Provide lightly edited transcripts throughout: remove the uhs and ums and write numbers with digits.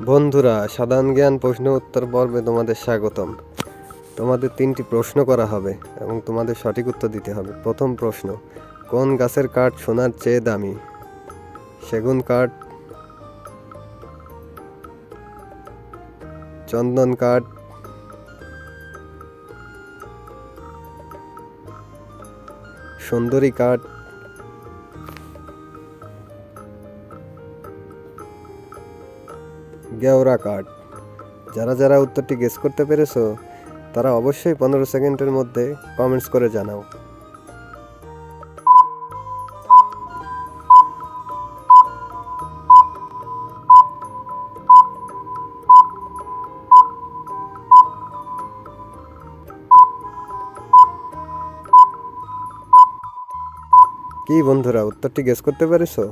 বন্ধুরা, সাধারণ জ্ঞান প্রশ্ন উত্তর পর্বে তোমাদের স্বাগতম। তোমাদের 3টি প্রশ্ন করা হবে এবং তোমাদের সঠিক উত্তর দিতে হবে। প্রথম প্রশ্ন, কোন গাছের কাঠ সোনার চেয়ে দামি? সেগুন কাঠ, চন্দন কাঠ, সুন্দরী কাঠ, গেওড়া কাঠ। যারা যারা উত্তরটি গেস করতে পেরেছো তারা অবশ্যই 15 সেকেন্ডের মধ্যে কমেন্টস করে জানাও। কি বন্ধুরা, উত্তরটি গেস করতে পেরেছো?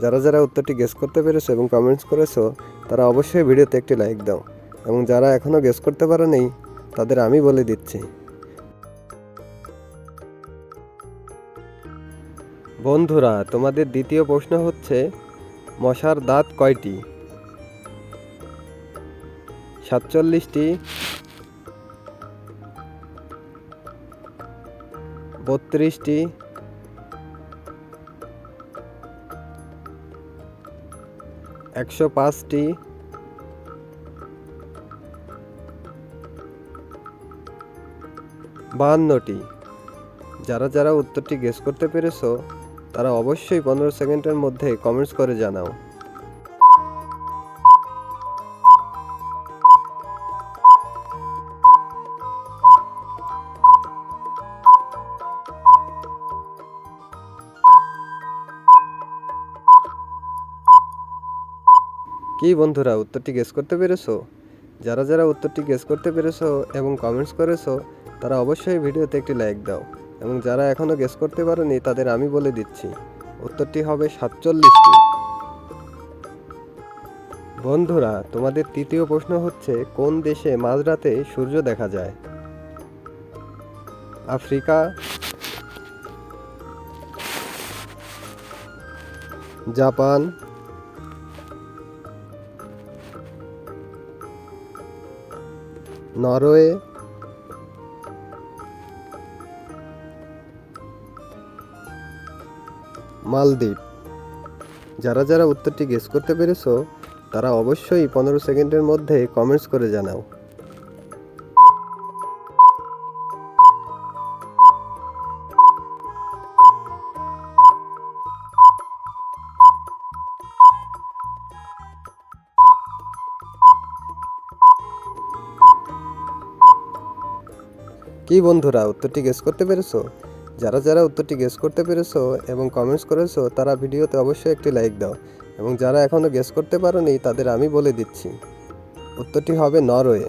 যারা যারা উত্তরটি গেস করতে পেরেছো এবং কমেন্টস করেছো তারা অবশ্যই ভিডিওতে একটি লাইক দাও, এবং যারা এখনও গেস করতে পারেনি তাদের আমি বলে দিচ্ছি। বন্ধুরা, তোমাদের দ্বিতীয় প্রশ্ন হচ্ছে, মশার দাঁত কয়টি? 47টি, 32টি, 105টি, 52টি। যারা যারা উত্তরটি গেস করতে পেরেছো তারা অবশ্যই 15 সেকেন্ডের মধ্যে কমেন্টস করে জানাও। কি বন্ধুরা, উত্তরটি গেস করতে পেরেছো? যারা যারা উত্তরটি গেস করতে পেরেছো এবং কমেন্টস করেছো তারা অবশ্যই ভিডিওতে একটি লাইক দাও, এবং যারা এখনও গেস করতে পারেনি তাদের আমি বলে দিচ্ছি, উত্তরটি হবে 47টি। বন্ধুরা, তোমাদের তৃতীয় প্রশ্ন হচ্ছে, কোন দেশে মাঝরাতে সূর্য দেখা যায়? আফ্রিকা, জাপান, নরওয়ে, মালদ্বীপ। যারা যারা উত্তরটি গেস করতে পেরেছো তারা অবশ্যই 15 সেকেন্ডের মধ্যে কমেন্টস করে জানাও। কি বন্ধুরা, উত্তরটি গেস করতে পেরেছো? যারা যারা উত্তরটি গেস করতে পেরেছো এবং কমেন্টস করেছো তারা ভিডিওতে অবশ্যই একটি লাইক দাও, এবং যারা এখনও গেস করতে পারোনি তাদের আমি বলে দিচ্ছি, উত্তরটি হবে নরওয়ে।